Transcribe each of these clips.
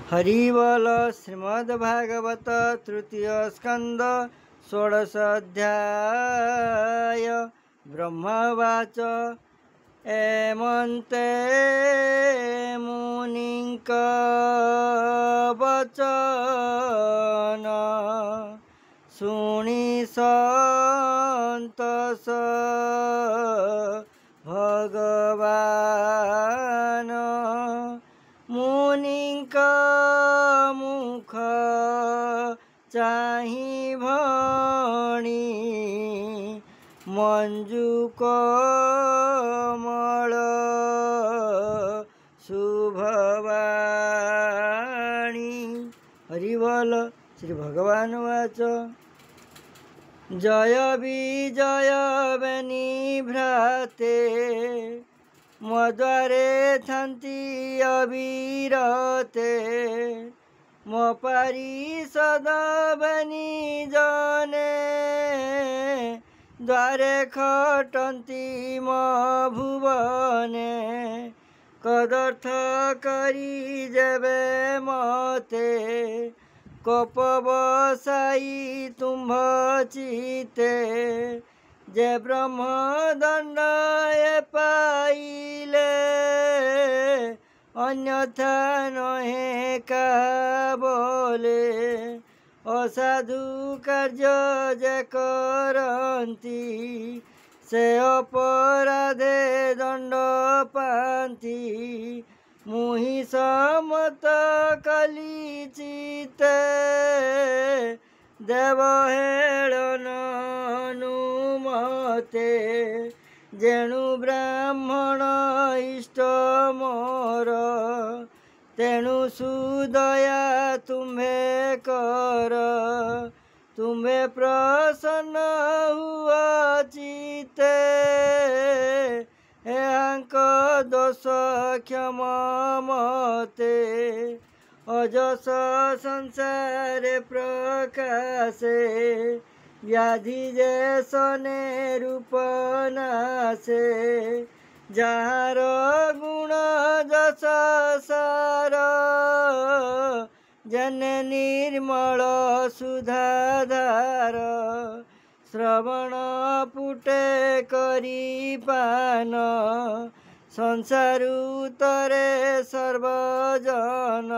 हरिवल श्रीमद्भागवत तृतीय स्कंद षोडश अध्याय ब्रह्मवाच एमन्ते मुनिंक वचन शुणि सन्तस भगवान मुनिंक मुख चाहि भणी मंजू कोमल शुभवाणी। हरिवल श्री भगवान वाच जय विजय बेनी भ्राते मद्वारे थांती अविरते मो पारिषद बेनी जने द्वारे खटंती मो भुवने कदर्थ करी जेबे मते कोप बसाई तुम्भ चिते जे ब्रह्म दंड पाइले अन्यथा नहे का बोले असाधु कार्य जे करंती से अपराधे दंड पांती मुहि समत कली चिते देव हेलन अनुमते जेणु ब्राह्मण इष्ट मोर तेणु सुदया तुम्हे कर तुम्हे प्रसन्न हुआ चिते हेंक दोष क्षम मते अजस संसार प्रकाशे व्याधि जैसने रूप नासे जार गुण जस सार जने निर्मल सुधाधार श्रवण पुटे करी पान संसारु तरे सर्वजन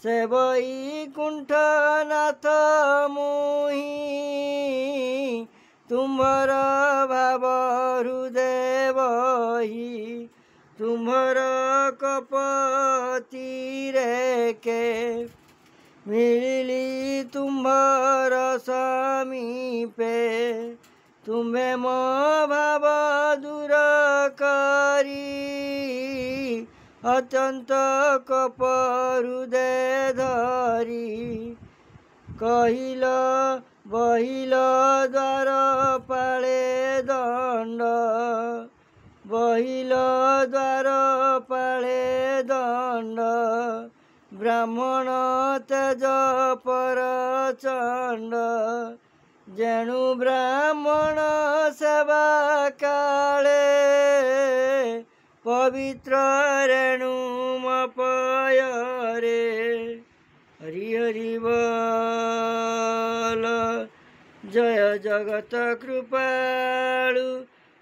से वैकुंठनाथ मुहि तुम्हर भाव हृदय वही तुम्हर कपति रेके मिली तुम्हर समीपे तुम्हें मो भाव दूर करी अत्यंत कप हृदय धरी कहिल बहिल द्वार पाले दंड बहिल द्वार पाले दंड ब्राह्मण तेज पर चंड जेणु ब्राह्मण सेवा काले पवित्र रेणु मपयरे। हरि हरि बोल जय जगत कृपालु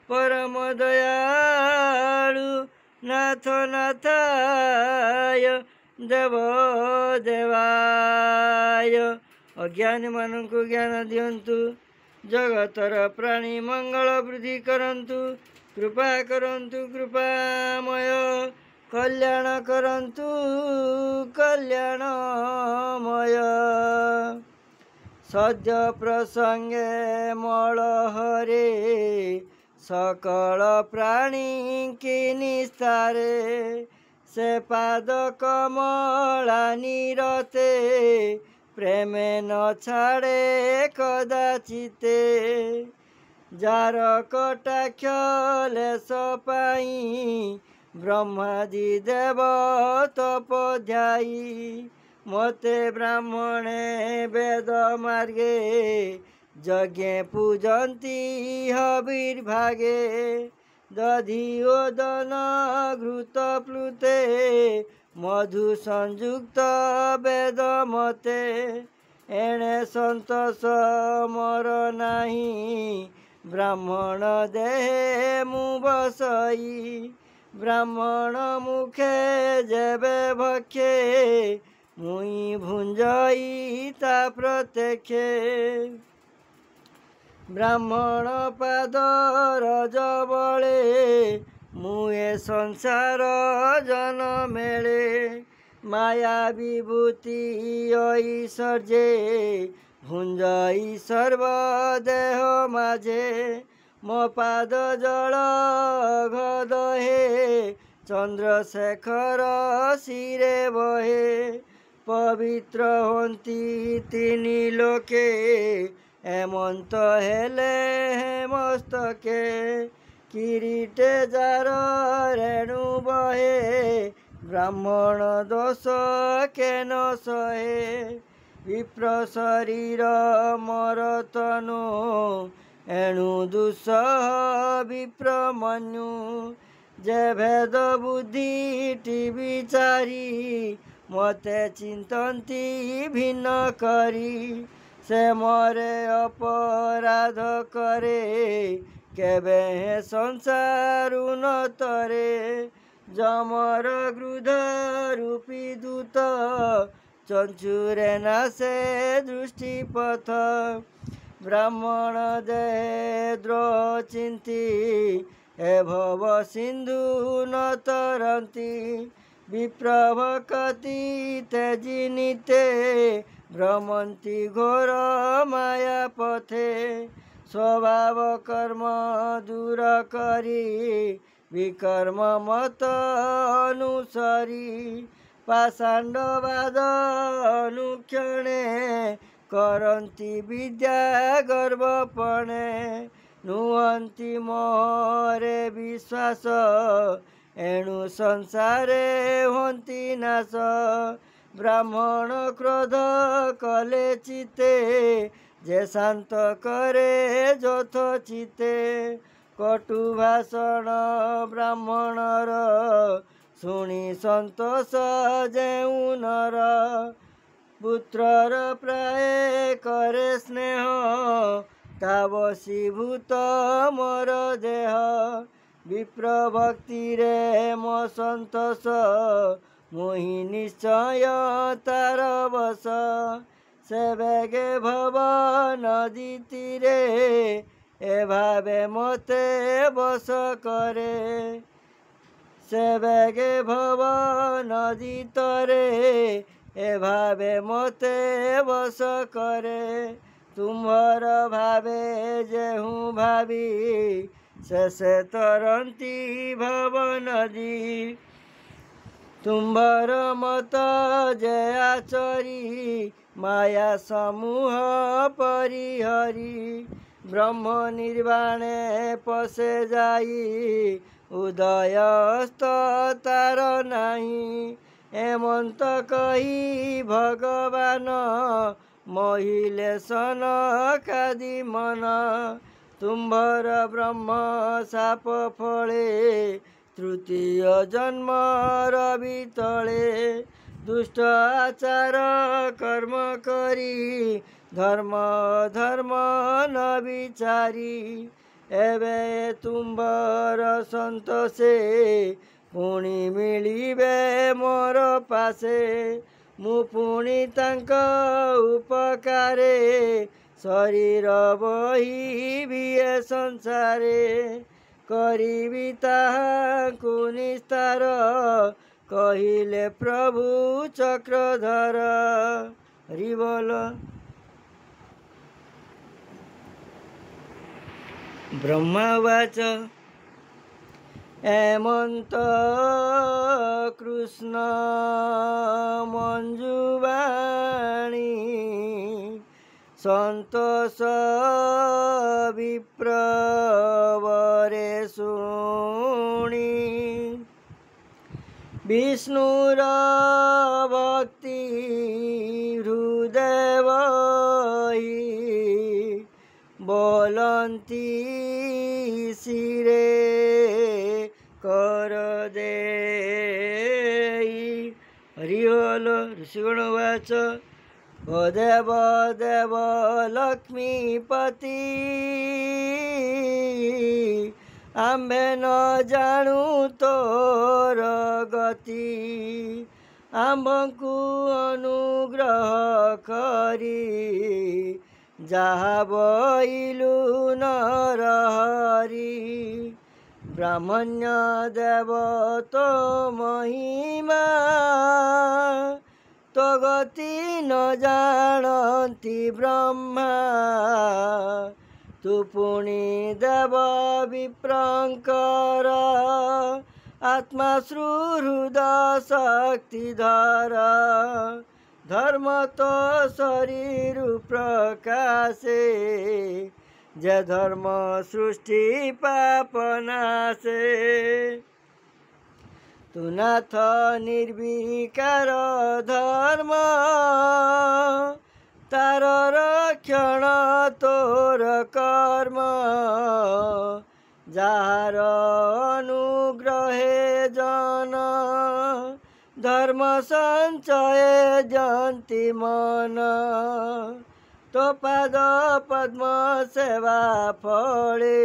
परम दयालु नाथ नाथाय देव देवाय अज्ञानी मानू ज्ञान दियंतु जगतर प्राणी मंगल वृद्धि करंतु कृपा करंतु कृपामय कल्याण करंतु कल्याणमय सद्य प्रसंगे मलहरे सकल प्राणी की निस्तारे से पाद कमला निरते प्रेमे न छाड़े कदाचिते जार कटाक्ष लेश पाई ब्रह्मादि देव तपोध्यायी मते ब्राह्मणे वेद मार्गे यज्ञे पूजन्ति हविर्भागे दधि ओदन घृत प्लुते ମଧୁ ସଂଯୁକ୍ତ ବେଦ ମତେ ଏଣେ ସନ୍ତୋଷ ମୋର ନାହିଁ। ବ୍ରାହ୍ମଣ ଦେହେ ମୁଁ ବସଇ ବ୍ରାହ୍ମଣ ମୁଖେ ଯେବେ ଭକ୍ଷେ ମୁଇଁ ଭୁଞ୍ଜଇ ତା ପ୍ରତ୍ୟକ୍ଷେ। ବ୍ରାହ୍ମଣ ପାଦ ରଜ ବଳେ ମୁଁ ଏ ସଂସାର ଜନ ମେଳେ। ମାୟା ବିଭୂତି ଐଶ୍ୱର୍ଯ୍যে ଭୁଞ୍ଜଇ ସର୍ବଦେହ ମାঝে। ମୋ ପାଦ ଜଳ ଘଦହେ ଚନ୍ଦ୍ରଶେଖର ଶିରେ ବହେ। ପବିତ୍ର ହୁଅନ୍ତି ତିନି ଲୋକେ ଏମନ୍ତ ହେଲେ ମସ୍ତକେ। କିରୀଟେ ଯାର ରେଣୁ ବହେ ବ୍ରାହ୍ମଣ ଦୋଷ କେନ ସହେ। ବିପ୍ର ଶରୀର ମୋର ତନୁ ଏଣୁ ଦୁଃସହ ବିପ୍ର ମନୁ। ଯେ ଭେଦ ବୁଦ୍ଧିଟି ବିଚାରି ମତେ ଚିନ୍ତନ୍ତି ଭିନ୍ନ କରି। ସେ ମୋରେ ଅପରାଧ କରେ କେବେ ସଂସାରୁ ନ ତରେ। ଯମର କ୍ରୋଧ ରୂପୀ ଦୂତ ଚଞ୍ଚୁରେ ନାଶେ ଦୃଷ୍ଟିପଥ। ବ୍ରାହ୍ମଣ ଦେହେ ଦ୍ରୋହ ଚିନ୍ତି ଏ ଭବ ସିନ୍ଧୁ ନ ତରନ୍ତି। ବିପ୍ର ଭକତି ତେଜି ନିତେ ଭ୍ରମନ୍ତି ଘୋର ମାୟା ପଥେ। ସ୍ୱଭାବ କର୍ମ ଦୂର କରି ବିକର୍ମ ମତ ଅନୁସରି। ପାଷାଣ୍ଡବାଦ ଅନୁକ୍ଷଣେ କରନ୍ତି ବିଦ୍ୟା ଗର୍ଭପଣେ। ନୁହନ୍ତି ମୋରେ ବିଶ୍ୱାସ ଏଣୁ ସଂସାରେ ହୁଅନ୍ତି ନାଶ। ବ୍ରାହ୍ମଣ କ୍ରୋଧ କଲେ ଚିତେ ଯେ ଶାନ୍ତ କରେ ଯଥୋଚିତେ। କଟୁ ଭାଷଣ ବ୍ରାହ୍ମଣର ଶୁଣି ସନ୍ତୋଷ ଯେଉଁ ନର। ପୁତ୍ରର ପ୍ରାୟ କରେ ସ୍ନେହ ତା ବଶୀଭୂତ ମୋର ଦେହ। ବିପ୍ର ଭକ୍ତିରେ ମୋ ସନ୍ତୋଷ ମୁହିଁ ନିଶ୍ଚୟ ତାର ବଶ। ସେ ବେଗେ ଭବ ନଦୀ ତୀରେ ଏ ଭାବେ ମତେ ବଶ କରେ। ସେ ବେଗେ ଭବ ନଦୀ ତରେ ଏ ଭାବେ ମତେ ବଶ କରେ। ତୁମ୍ଭର ଭାବେ ଯେହୁଁ ଭାବି ଶେଷେ ତରନ୍ତି ଭବ ନଦୀ। ତୁମ୍ଭର ମତ ଯେ ଆଚରି ମାୟା ସମୂହ ପରିହରି। ବ୍ରହ୍ମ ନିର୍ବାଣେ ପଶେ ଯାଇ ଉଦୟ ଅସ୍ତ ତାର ନାହିଁ। ଏମନ୍ତ କହି ଭଗବାନ ମୋହିଲେ ସନକାଦି ମନ। ତୁମ୍ଭର ବ୍ରହ୍ମ ଶାପ ଫଳେ ତୃତୀୟ ଜନ୍ମର ବିତଳେ। ଦୁଷ୍ଟ ଆଚାର କର୍ମ କରି ଧର୍ମ ଧର୍ମ ନ ବିଚାରି। ଏବେ ତୁମ୍ଭର ସନ୍ତୋଷେ ପୁଣି ମିଳିବେ ମୋର ପାଶେ। ମୁଁ ପୁଣି ତାଙ୍କ ଉପକାରେ ଶରୀର ବହିବି ଏ ସଂସାରେ। କରିବି ତାହାଙ୍କୁ ନିସ୍ତାର କହିଲେ ପ୍ରଭୁ ଚକ୍ରଧର। ହରି ବୋଲ। ବ୍ରହ୍ମାବାଚ ଏମନ୍ତ କୃଷ୍ଣ ମଞ୍ଜୁବାଣୀ ସନ୍ତୋଷ ବିପ୍ରବରେ ଶୁଣି। ବିଷ୍ଣୁର ଭକ୍ତି ହୃଦୟ ବୋଲନ୍ତି ଶିରେ କର ଦେଇ। बोल ऋषिगुणवाच ओ देव देव लक्ष्मीपति आम्भे न जाणु तोर गति आम्भଙ୍କୁ अनुग्रह करी ଯାହା ବଇଲୁ ନରହରି ବ୍ରାହ୍ମଣ୍ୟ ଦେବ ତୋ ମହିମା ତୋ ଗତି ନ ଜାଣନ୍ତି ବ୍ରହ୍ମା ତୁ ପୁଣି ଦେବ ବିପ୍ରଙ୍କର आत्मा सुहृद शक्तिधर धर्म तो शरीर प्रकाशे जय धर्म सृष्टि पापनाशे तु नाथ निर्विकार धर्म तार रक्षण तोर कर्म जार अनुग्रहे जन धर्म संचय जंति मन तो पाद पद्म सेवा फले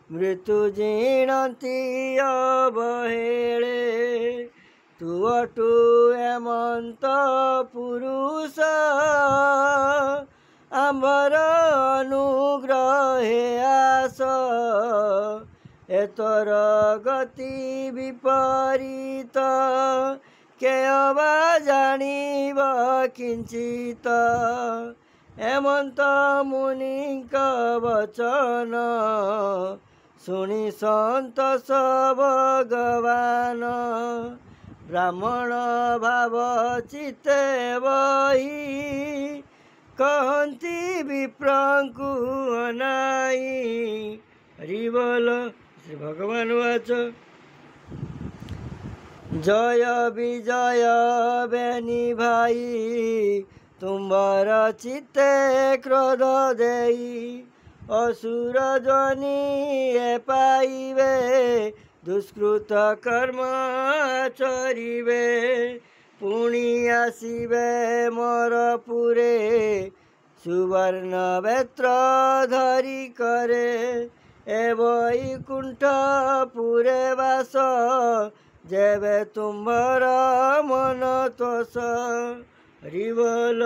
मृत्यु जीणती अवहेले तु अटु हेमंत पुरुष आम्बर अनुग्रहे आस एतर गति विपरीत के अबा जानिब किंचित हेमंत मुनिक वचन शुणी संतोष भगवान ब्राह्मण भाव चित्ते बही कहती विप्रंकु अनाई हरि बोल श्री भगवान वाच जय विजय बेनी भाई तुम्बर चित्ते क्रोध देई असुर जनी ए पाइबे दुष्कृत कर्म चरिबे पुणी आसिबे मोर पुरे सुवर्ण बेत्र धरी करे ए वैकुंठ पुरे वास जेबे तुम्हार मन तोष हरि बोल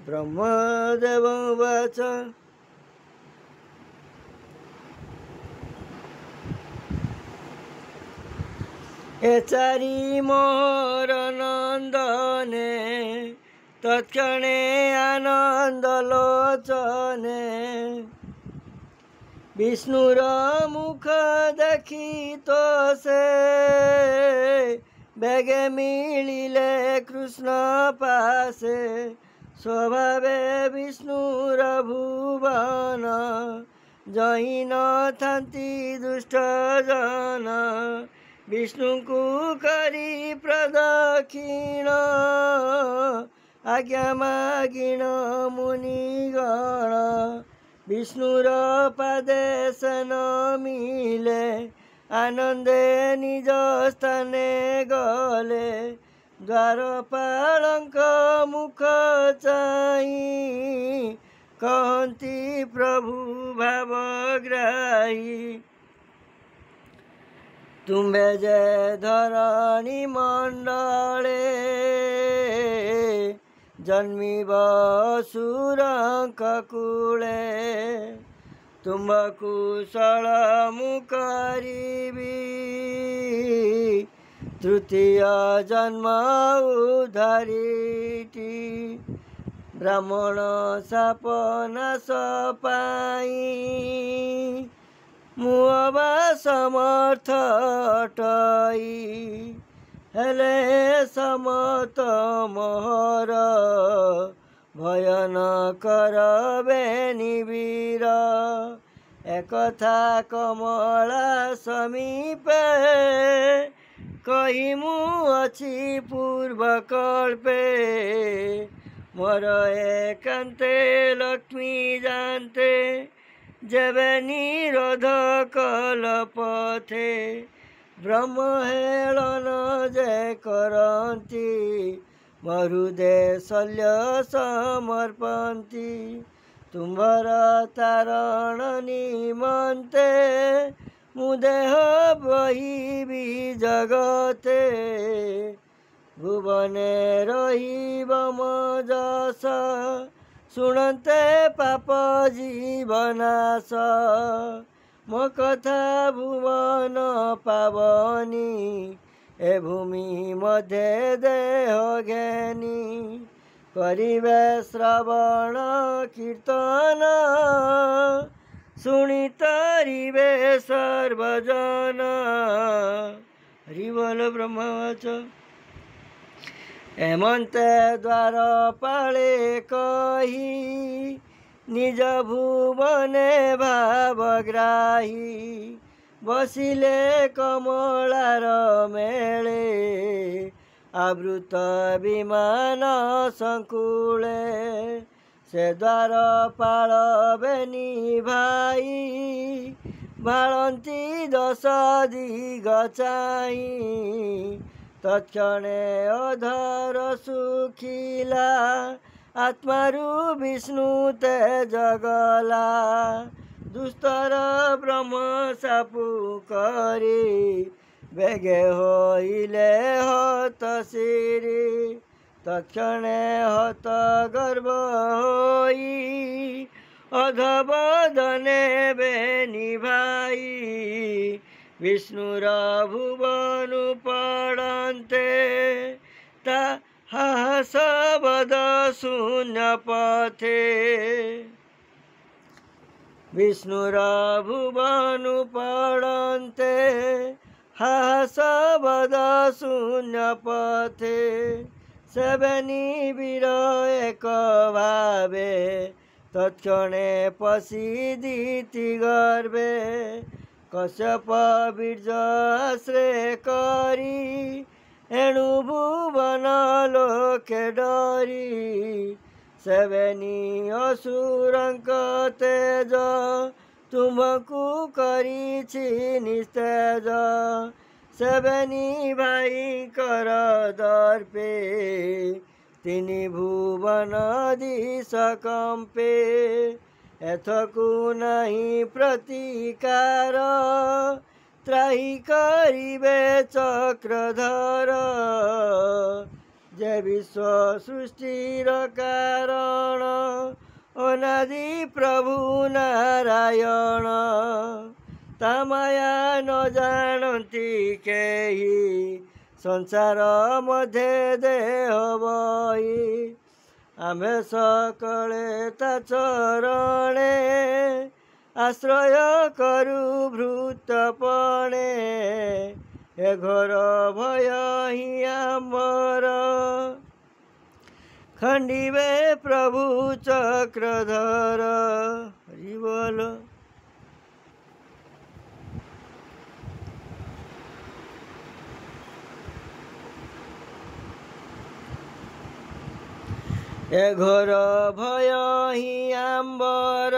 ब्रह्मदेव वाच ए चारि मोर नंदने तत्क्षणे आनंद लोचने विष्णुर मुख देखी तो से बेगे मिलिले कृष्ण पासे स्वभावे विष्णुर भुवन जही न थांती दुष्ट जन विष्णु को करी प्रदक्षिण आज्ञा मागिण मुनिगण विष्णुर पादेश न मिले आनंदे निज स्थाने गले द्वारपालंक मुख चाही कहती प्रभु भावग्राही तुम्बे जय धरणी मंडले जन्मिब असुरंक कूले तुम कुशल मुकरिबी तृतीय जन्म उधारीटी ब्राह्मण शाप नाश पाई मुअबा समर्थ अटई हेले समत मोहर भय न करबे निवीर एकथा कमला समीपे कही मु अछि पूर्वकल्पे मोर एकांते लक्ष्मी जानते जब निरोध कल पथे ब्रह्म हेलन जे करन्ति मरुदे शल्य समर्पन्ति तुम्भर तारण निमन्ते मुदेह बहिबी जगते भुवने रहिब मजस शुणन्ते पाप जीवनाश मो कथा भुवन पावनी ए भूमि मध्ये देह ज्ञानी करिबे श्रवण कीर्तन शुणी तारिबे सर्वजन हरि बोल ब्रह्मवाच एमन्ते द्वार पाले कही निज भुवने भावग्राही बसिले कमलार मेले आवृत विमान संकुले से द्वार पाल बेनी भाई भालंती दश दिग चाही तत्क्षणे अधर सुखिला आत्मारु विष्णु ते जगला दुस्तर ब्रह्म सापु करी बेगे होइले हत सिरी तत्क्षणे हत गर्भ होई अधबदने बेनी भाई विष्णुर भुवनु पड़न्ते ता हासबद शून्य पथे विष्णुर भुवनु पड़न्ते हासबद शून्य पथे सेवेनी वीर एक भावे तत्क्षणे पशिदिति गर्भे कश्यप बीर्ज आश्रय करी एणु भुवन लोके डरी सेवेनी असुरंक तेज तुमकु करिछि निस्तेज सेवेनी भाई कर दर्पे तिनि भुवन दिश कंपे एथकु नहीं प्रतिकार त्राही करिबे चक्रधर जे विश्व सृष्टिर कारण अनादि प्रभु नारायण तामाया न जानन्ति केही संसार मध्ये देह बही आम्भे सकले ता चरणे आश्रय करु भृतपणे ए घोर भय हि आम्बर खंडिबे प्रभु चक्रधर हरि बोल। ए घोर भय हि आम्बर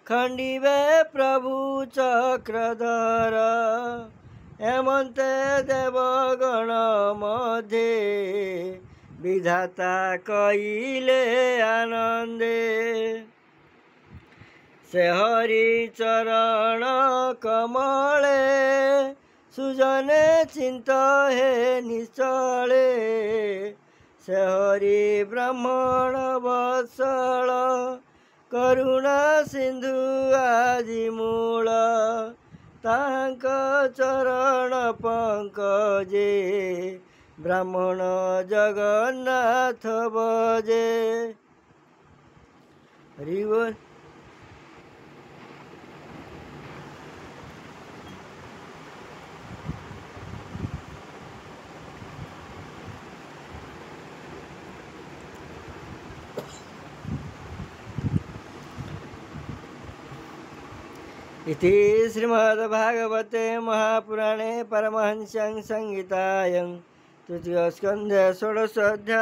खंडिबे प्रभु चक्रधर हेमंते देवगण मध्ये विधाता कइले आनंदे से हरि चरण कमले सुजने चिंत हे निश्चले से हरि ब्राह्मण वत्सल करुणा सिंधु आदि मूल तांक चरण पंकजे ब्राह्मण जगन्नाथ बजे हरि बोल। इति श्रीमद्भागवते महापुराणे परमहंस्यां संहितायां तृतीयस्कन्धे षोडशोऽध्याय।